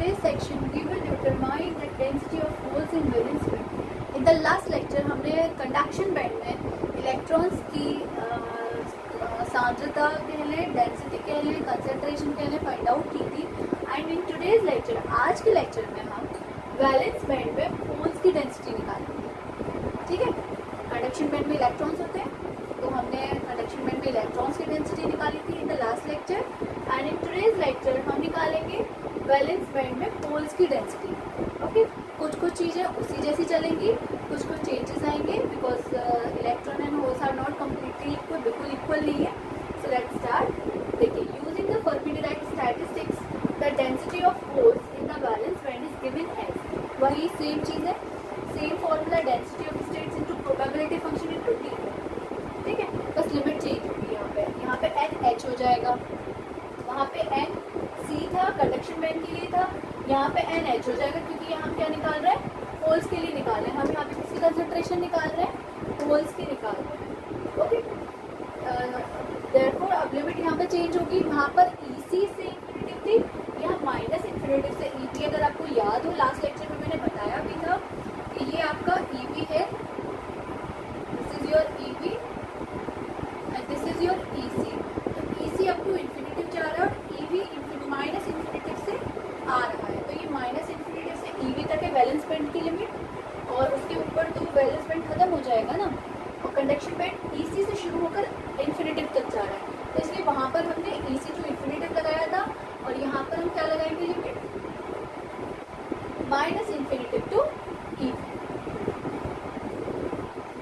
today's section we will determine the density of holes in valence band. In the last lecture हमने conduction band में electrons की सांद्रता कह लें, density कह लें, कंसंट्रेशन कह लें, फाइंड आउट की थी. एंड इन टुडेज लेक्चर, आज के लेक्चर में हम वैलेंस बैंड में होल्स की डेंसिटी निकालेंगे. ठीक है, कंडक्शन बैंड में इलेक्ट्रॉन्स होते हैं, तो हमने कंडक्शन बैंड में इलेक्ट्रॉन्स की डेंसिटी निकाली थी in the last lecture. And in today's lecture हम निकालेंगे वैलेंस बैंड में होल्स की डेंसिटी. ओके, कुछ चीज़ें उसी जैसी चलेंगी, कुछ चेंजेस आएंगे, because electron and holes are not completely equal, बिल्कुल इक्वल नहीं है. So let's start. देखिए, using the Fermi Dirac statistics the density of holes in the valence band is given as, वही सेम चीज़ है, same formula, density of states into probability function into T. ठीक है, बस limit change होगी. यहाँ पे N H हो जाएगा, वहाँ पे एन सी था, कंडक्शन बैंड के लिए था, यहाँ पे एन एच हो जाएगा, क्योंकि यहाँ क्या निकाल रहे हैं, होल्स के लिए निकाल रहे हैं. हम यहाँ पे किसकी कंसंट्रेशन निकाल रहे हैं, होल्स की निकाल रहे हैं. ओके, देयरफॉर अब लिमिट यहाँ पे चेंज होगी. वहाँ पर ईसी से इन्फिनिटिव थी, यहाँ माइनस इन्फिनिटिव से ईपी. अगर आपको याद हो, लास्ट लेक्चर में मैंने बताया भी था कि ये आपका ईपी है, this is your EP and this is your EC. तो ईसी अप टू इन्फिनिटिव जा रहा है और ईवी माइनस इन्फिनिटिव से आ रहा है. तो ये माइनस इन्फिनिटिव से ईवी तक है वैलेंस बैंड की लिमिट, और उसके ऊपर तो वैलेंस बैंड खत्म हो जाएगा ना, और कंडक्शन बैंड ईसी से शुरू होकर इन्फिनिटिव तक जा रहा है. तो इसलिए वहाँ पर हमने ईसी टू इन्फिनिटिव लगाया था, और यहाँ पर हम क्या लगाएंगे, limit minus infinitive to EV.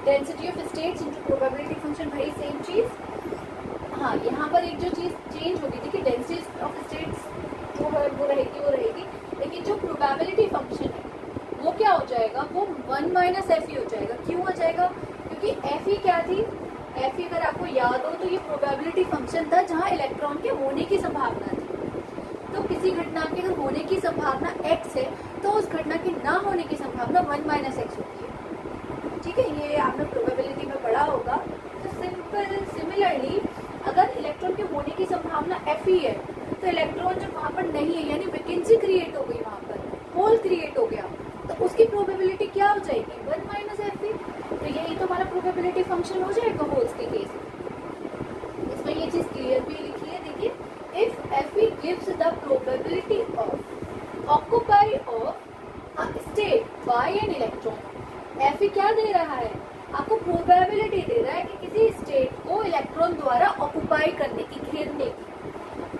Density of states into probability function, भाई सेम चीज. हाँ, यहाँ पर एक जो चीज चेंज होगी थी कि डेंसिटी ऑफ स्टेट्स जो है वो रहेगी, लेकिन जो प्रोबेबिलिटी फंक्शन है वो क्या हो जाएगा, वो 1 माइनस एफ हो जाएगा. क्यों हो जाएगा, क्योंकि एफ क्या थी, एफ अगर आपको याद हो तो ये प्रोबेबिलिटी फंक्शन था जहाँ इलेक्ट्रॉन के होने की संभावना थी. तो किसी घटना के अगर होने की संभावना x है, तो उस घटना के ना होने की संभावना 1 माइनस एक्स होती है. ठीक है, ये आपने प्रोबेबिलिटी में पढ़ा होगा. तो सिमिलरली अगर इलेक्ट्रॉन के होने की संभावना एफ ही है, तो इलेक्ट्रॉन जब वहाँ पर नहीं है, यानी वैकेंसी क्रिएट हो गई, वहाँ पर होल क्रिएट हो गया, तो उसकी प्रोबेबिलिटी क्या हो जाएगी, 1 माइनस एफ. तो यही तो हमारा प्रोबेबिलिटी फंक्शन हो जाएगा होल्स के केस में. इसमें ये चीज क्लियर भी लिखी है. देखिए, if F gives the probability of occupy of a state by an electron. F क्या दे रहा है, आपको प्रोबेबिलिटी दे रहा है कि किसी स्टेट को इलेक्ट्रॉन द्वारा ऑक्यूपाई करने की, घेरने की,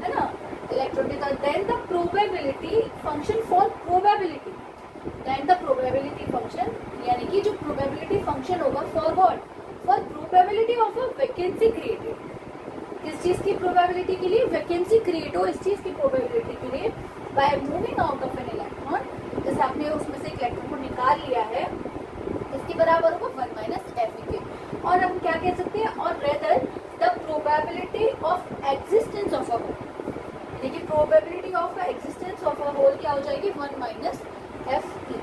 है ना, इलेक्ट्रॉन के साथ. Then the probability function for probability, then the probability function, यानी कि जो प्रोबेबिलिटी फंक्शन होगा for what, for probability of a vacancy created. किस चीज की प्रोबेबिलिटी के लिए, वैकेंसी क्रिएट हो इस चीज की प्रोबेबिलिटी के लिए, by moving out of an electron. जैसे आपने उसमें से एक इलेक्ट्रॉन को निकाल लिया है, इसके बराबर होगा 1 माइनस एफ के. और हम क्या कह सकते हैं, और rather the probability of existence of a hole. देखिए, probability of existence of a hole क्या हो जाएगी, 1 माइनस एफ ई.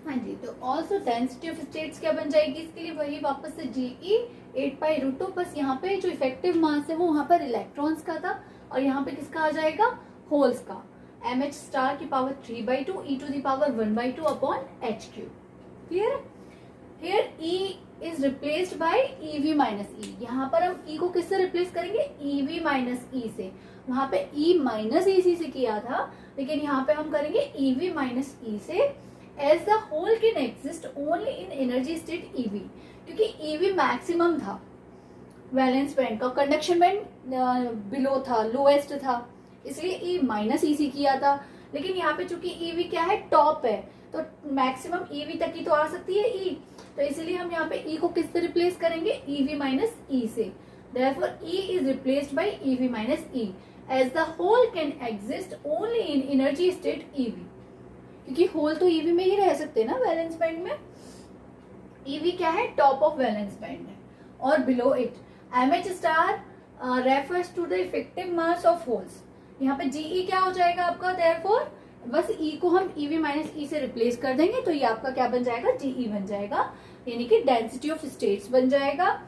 हाँ जी, तो ऑल्सो डेंसिटी ऑफ स्टेट्स क्या बन जाएगी, इसके लिए वही वापस से जीई 8π√2. बस यहाँ पे जो इफेक्टिव मास है वो वहाँ पर इलेक्ट्रॉन्स का था, और यहाँ पे किसका आ जाएगा, होल्स का. mh स्टार की power 3/2 e to the power 1/2 upon H Q. Clear है. Here e is replaced by ev minus E. यहाँ पर हम e को किससे रिप्लेस करेंगे, ev माइनस ई से. वहाँ पे e माइनस ईसी से किया था, लेकिन यहाँ पे हम करेंगे ev माइनस ई से. As the hole can exist only in energy state ev, क्योंकि ev मैक्सिमम था वैलेंस बैंड का, कंडक्शन बैंड बिलो था, लोएस्ट था, इसलिए e माइनस ईसी किया था. लेकिन यहाँ पे चूंकि ev क्या है, टॉप है, तो मैक्सिमम ev तक ही तो आ सकती है e. तो इसलिए हम यहाँ पे e को किससे रिप्लेस करेंगे, ev माइनस e से. Therefore e is replaced by ev minus e, as the hole can exist only in energy state ev, क्योंकि होल तो ev में ही रह सकते हैं ना वैलेंस बैंड में. ev क्या है, टॉप ऑफ वैलेंस बैंड है, और below it. mh star refers to the effective mass of holes. यहाँ पे जीई क्या हो जाएगा आपका, देयरफॉर बस ई को हम ईवी माइनस ई से रिप्लेस कर देंगे तो ये आपका क्या बन जाएगा, डीई बन जाएगा, यानी कि डेंसिटी ऑफ स्टेट्स बन जाएगा।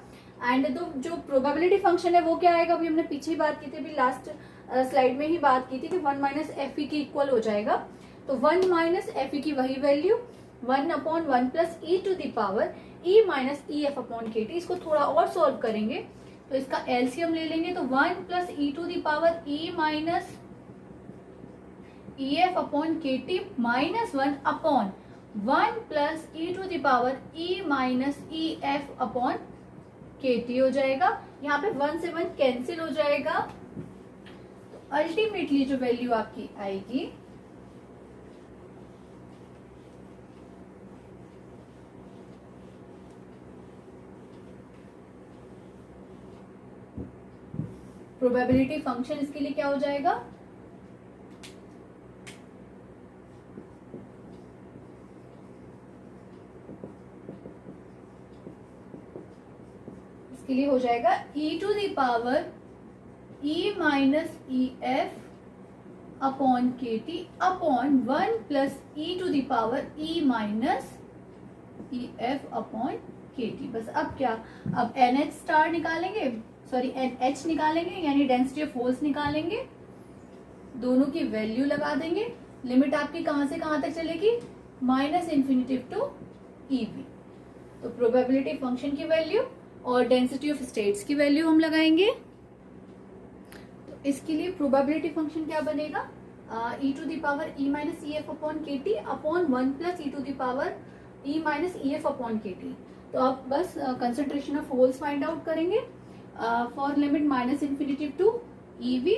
एंड तो जो प्रोबेबिलिटी फंक्शन है वो क्या आएगा, अभी हमने पीछे ही बात की थी, अभी लास्ट स्लाइड में ही बात की थी कि 1 माइनस एफ ई के इक्वल हो जाएगा। तो 1 माइनस एफ ई की वही value 1/1 plus E to the power E minus E F upon K T. इसको थोड़ा और सॉल्व करेंगे तो इसका एलसीएम ले लेंगे तो 1 plus E to the power E minus E F upon K T minus 1 upon 1 plus E to the power E minus E F upon K T हो जाएगा। यहाँ पे 1 से 1 कैंसिल हो जाएगा। तो अल्टीमेटली जो वैल्यू आपकी आएगी प्रोबेबिलिटी फंक्शन इसके लिए क्या हो जाएगा, इसके लिए हो जाएगा e to the power e minus E F upon K T upon 1 plus E to the power e minus E F upon K T. बस अब क्या, अब NH स्टार निकालेंगे, सॉरी NH निकालेंगे, यानी डेंसिटी ऑफ होल्स निकालेंगे, दोनों की वैल्यू लगा देंगे। लिमिट आपकी कहां से कहां तक चलेगी, माइनस इन्फिनिटिव टू ईवी। तो प्रोबेबिलिटी फंक्शन की वैल्यू और डेंसिटी ऑफ स्टेट्स की वैल्यू हम लगाएंगे। तो इसके लिए प्रोबेबिलिटी फंक्शन क्या बनेगा, E to the power E minus E F upon K T upon 1 plus E to the power E minus E F upon K T. तो आप बस concentration of holes find out करेंगे for limit minus infinitive to EV.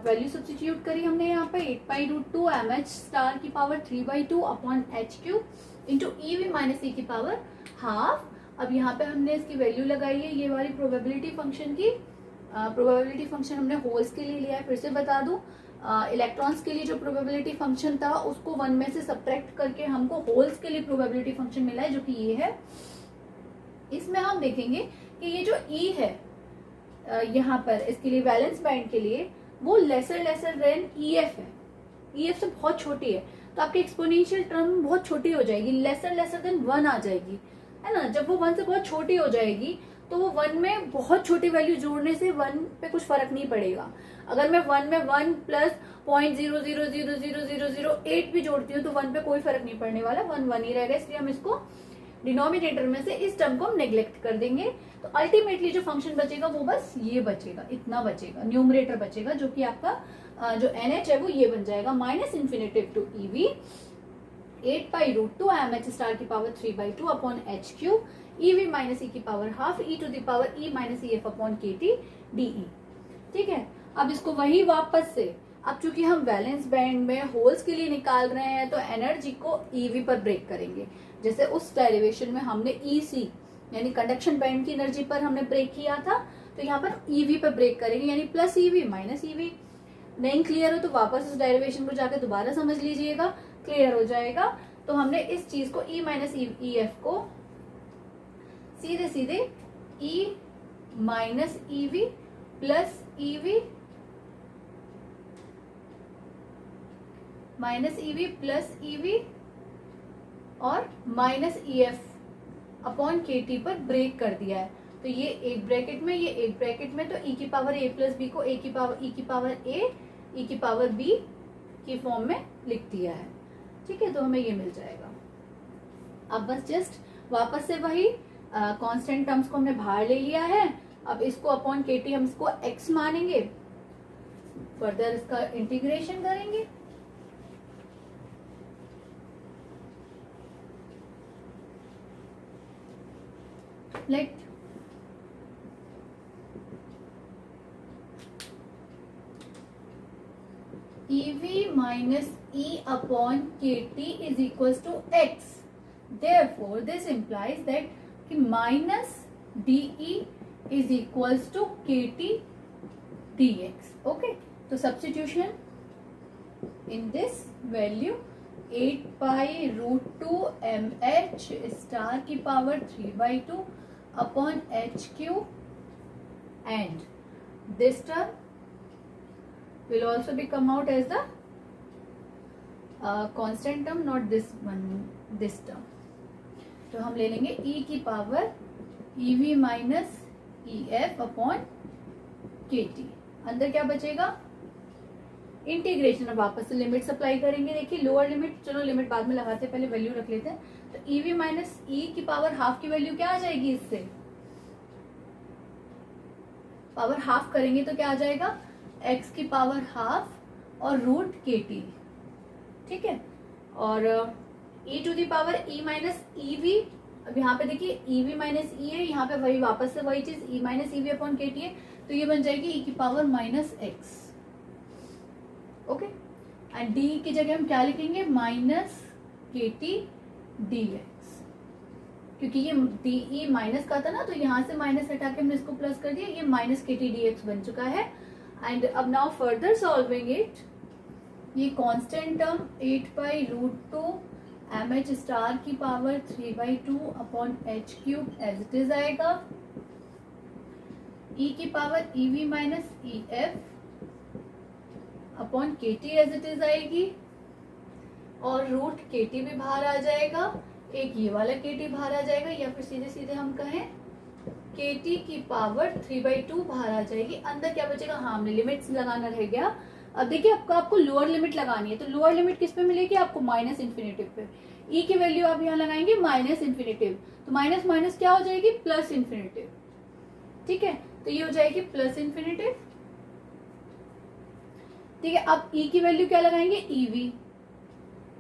Value substitute करी हमने यहाँ पे 8/√2 mh star की power 3/2 upon H Q into EV minus E की पावर हाफ। अब यहाँ पे हमने इसकी वैल्यू लगाई है ये वाली प्रोबेबिलिटी फंक्शन की। प्रोबेबिलिटी फंक्शन हमने होल्स के लिए लिया है, फिर से बता दूं, इलेक्ट्रॉन्स के लिए जो प्रोबेबिलिटी फंक्शन था उसको 1 में से सब्ट्रैक्ट करके हमको होल्स के लिए प्रोबेबिलिटी फंक्शन मिला है जो कि ये है। इसमें हम देखेंगे कि ये जो ई है यहाँ पर इसके लिए वैलेंस बैंड के लिए वो लेसर देन ई एफ है, ई एफ से बहुत छोटी है, तो आपकी एक्सपोनेंशियल टर्म बहुत छोटी हो जाएगी, लेसर देन 1 आ जाएगी, है ना। जब वो 1 से बहुत छोटी हो जाएगी तो वो 1 में बहुत छोटी वैल्यू जोड़ने से 1 पे कुछ फर्क नहीं पड़ेगा। अगर मैं 1 में 1 प्लस 0.00000008 भी जोड़ती हूँ तो 1 पे कोई फर्क नहीं पड़ने वाला, 1 ही रहेगा। इसलिए हम इसको डिनोमिनेटर में से इस टर्म को हम नेग्लेक्ट कर देंगे। तो अल्टीमेटली जो फंक्शन बचेगा वो बस ये बचेगा, इतना बचेगा, न्यूमरेटर बचेगा, जो कि आपका जो NH है वो ये बन जाएगा minus infinitive to EV 8/√2 mh star की power 3/2 upon H Q EV minus E की power half E to the power E minus E F upon K T DE. ठीक है, अब इसको वही वापस से, अब चूंकि हम वैलेंस बैंड में होल्स के लिए निकाल रहे हैं तो एनर्जी को ईवी पर ब्रेक करेंगे। जैसे उस डेरिवेशन में हमने ईसी यानी कंडक्शन बैंड की एनर्जी पर हमने ब्रेक किया था, तो यहाँ पर ईवी पर ब्रेक करेंगे, यानी प्लस ईवी माइनस ईवी। नहीं क्लियर हो तो वापस उस डेरिवेशन को जाकर दोबारा समझ लीजिएगा, क्लियर हो जाएगा। तो हमने इस चीज को ई माइनस ई एफ को सीधे सीधे E minus EV plus EV minus EV plus EV और minus E F upon K T पर ब्रेक कर दिया है। तो ये एक ब्रैकेट में, ये एक ब्रैकेट में, तो ई की पावर ए प्लस बी को ई की पावर ए ई की पावर बी की फॉर्म में लिख दिया है। ठीक है, तो हमें ये मिल जाएगा। अब बस जस्ट वापस से वही कांस्टेंट टर्म्स को हमने बाहर ले लिया है। अब इसको अपॉन के टी हम इसको एक्स मानेंगे, फर्दर इसका इंटीग्रेशन करेंगे। Let EV minus E upon KT is equals to X. Therefore, this implies that minus DE is equals to KT dx. Okay. So substitution in this value 8/√2 mh star की power 3/2 upon HQ, and this term will also be come out as the constant term, not this one, this term. तो हम ले लेंगे e की power EV minus EF upon KT। अंदर क्या बचेगा, integration. अब वापस से लिमिट अप्लाई करेंगे। देखिए लोअर लिमिट, चलो लिमिट बाद में लगाते हैं, पहले वैल्यू रख लेते हैं। तो EV माइनस E की पावर हाफ की वैल्यू क्या आ जाएगी, इससे पावर हाफ करेंगे तो क्या आ जाएगा, x की पावर हाफ और रूट KT। ठीक है, और e to the power e minus EV। अब यहाँ पे देखिए EV माइनस E है, यहाँ पे वही वापस से वही चीज e minus EV upon KT है, तो ये बन जाएगी e की power minus x। Okay, and d की जगह हम क्या लिखेंगे, माइनस KT dx, क्योंकि ये DE माइनस का था ना, तो यहाँ से माइनस हटा के हमने इसको प्लस कर दिया, ये माइनस KT dx बन चुका है। एंड अब नाउ फर्दर सॉल्विंग इट, ये कांस्टेंट टर्म 8/√2 mh स्टार की power 3/2 upon h cube as it is आएगा, e की power EV minus EF upon KT as it is आएगी, और रूट KT भी बाहर आ जाएगा, एक ये वाला KT बाहर आ जाएगा, या फिर सीधे सीधे हम कहें KT की पावर 3/2 बाहर आ जाएगी। अंदर क्या बचेगा, हाँ हमने लिमिट्स लगाना रह गया। अब देखिए आपको लोअर लिमिट लगानी है, तो लोअर लिमिट किस पे मिलेगी आपको, माइनस इन्फिनेटिव पे। ई की वैल्यू आप यहाँ लगाएंगे माइनस इन्फिनेटिव, तो माइनस माइनस क्या हो जाएगी, प्लस इन्फिनेटिव। ठीक है, तो ये हो जाएगी प्लस इन्फिनेटिव। ठीक है, अब ई की वैल्यू क्या लगाएंगे,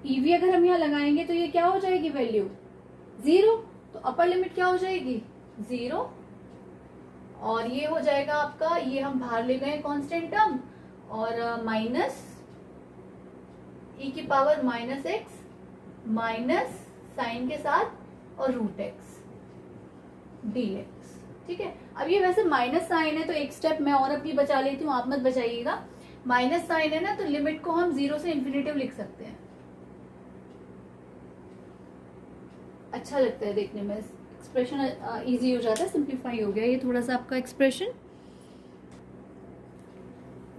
ईवी अगर हम यहाँ लगाएंगे तो ये क्या हो जाएगी वैल्यू, 0। तो अपर लिमिट क्या हो जाएगी, 0, और ये हो जाएगा आपका, ये हम बाहर ले गए कांस्टेंट टर्म, और माइनस e की power minus x minus sign के साथ और रूट x dx। ठीक है, अब ये वैसे माइनस साइन है, तो एक स्टेप मैं और अपनी बचा लेती हूँ, आप मत बचाइएगा। माइनस साइन है ना, तो लिमिट को हम 0 से इन्फिनेटिव लिख सकते हैं, अच्छा लगता है देखने में, एक्सप्रेशन इजी हो जाता है, सिंप्लीफाई हो गया ये थोड़ा सा आपका एक्सप्रेशन।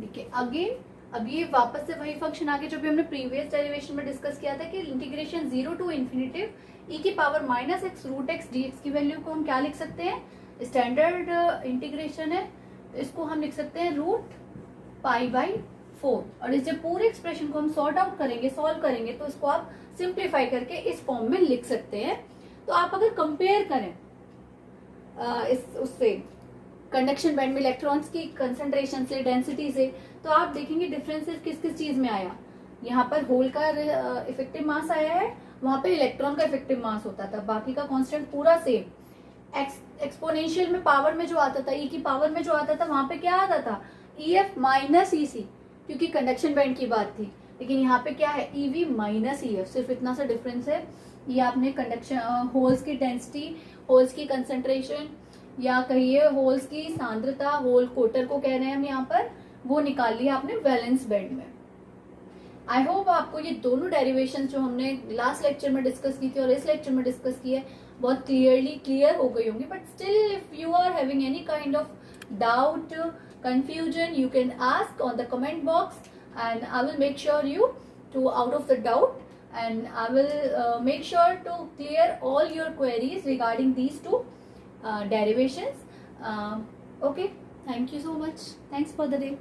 देखिए अगेन, अब ये वापस से वही फंक्शन आगे जो भी हमने प्रीवियस डेरिवेशन में डिस्कस किया था कि इंटीग्रेशन 0 टू इन्फिनेटिव e की power minus x root x dx की वैल्यू को हम क्या लिख सकते हैं, स्टैंडर्ड इंटीग्रेशन है, तो इसको हम लिख सकते हैं √π/4। और इस जब पूरे एक्सप्रेशन को हम सॉर्ट आउट करेंगे, सॉल्व करेंगे, तो इसको आप सिंप्लीफाई करके इस फॉर्म में लिख सकते हैं। तो आप अगर कंपेयर करें इस उससे कंडक्शन बैंड में इलेक्ट्रॉन्स की कंसंट्रेशन से, डेंसिटी से, तो आप देखेंगे डिफरेंसेस किस किस चीज में आया। यहाँ पर होल का इफेक्टिव मास आया है, वहां पे इलेक्ट्रॉन का इफेक्टिव मास होता था, बाकी का कांस्टेंट पूरा सेम। एक्सपोनेंशियल में पावर में जो आता था, ई की पावर में जो आता था, वहां पे क्या आता था, EF माइनस EC, क्योंकि कंडक्शन बैंड की बात थी। लेकिन यहाँ पे क्या है, EV माइनस EF, सिर्फ इतना सा डिफरेंस है। ये आपने कंडक्शन होल्स की डेंसिटी, होल्स की कंसंट्रेशन, या कहिए होल्स की सांद्रता, होल कोटर को कह रहे हैं हम यहाँ पर, वो निकाल लिया आपने वैलेंस बैंड में। आई होप आपको ये दोनों डेरिवेशन जो हमने लास्ट लेक्चर में डिस्कस की थी और इस लेक्चर में डिस्कस की है, बहुत क्लियर हो गई होंगी। But still if you are having any kind of doubt, confusion, you can ask on the comment box, and I will make sure you to out of the doubt, and I will make sure to clear all your queries regarding these two derivations. Okay, thank you so much. Thanks for the day.